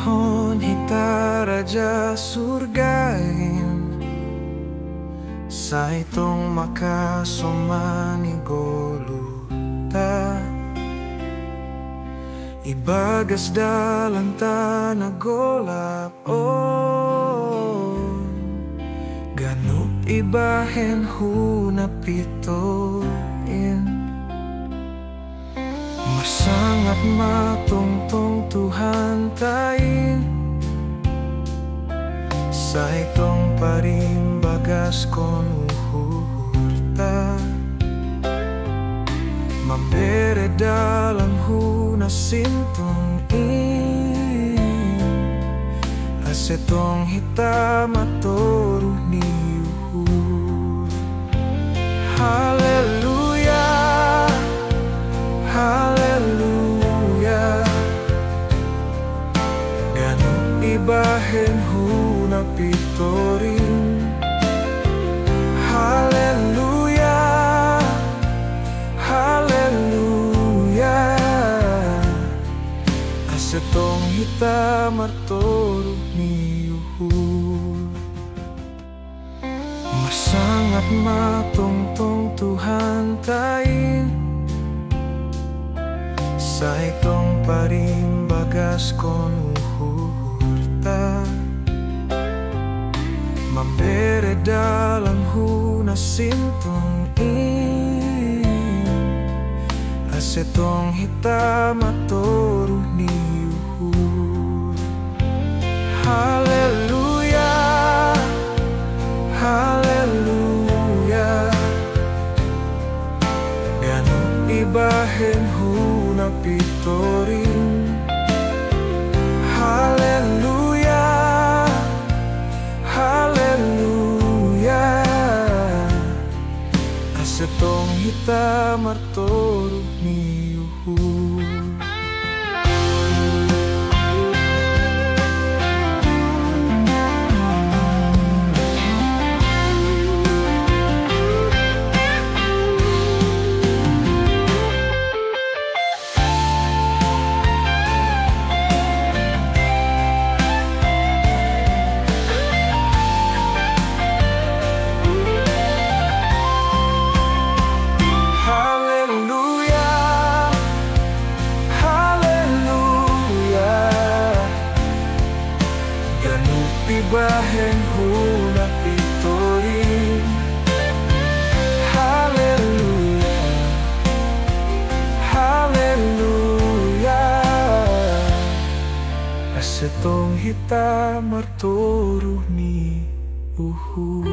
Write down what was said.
hon hita raja surgain sa itong makasumani goluta. Ibagas dalan ta nagolap on ganup ibahen hunapitoin. Masangat matungtong Tuhan tain sa itong parimbagas kon uhurta. Mambere dalam huna sintong in asetong hitam matoruh ni uhur. Haleluya, haleluya, ganun ibahen huna pitorin. Haleluya, haleluya, asetong hitam martoruh ni uhur. Masangat matungtong Tuhan tain sa itong parimbagas kon uhurta. Mambere dalam huna sintong in asetong hitam matoruh ni uhur. Haleluya, haleluya, ganun ibahen huna pitorin. Haleluya, haleluya, asetong hitam martoruh ni uhur. Ibahen huna pitorin. Haleluya, haleluya, asetong hitam martoruh ni uhur.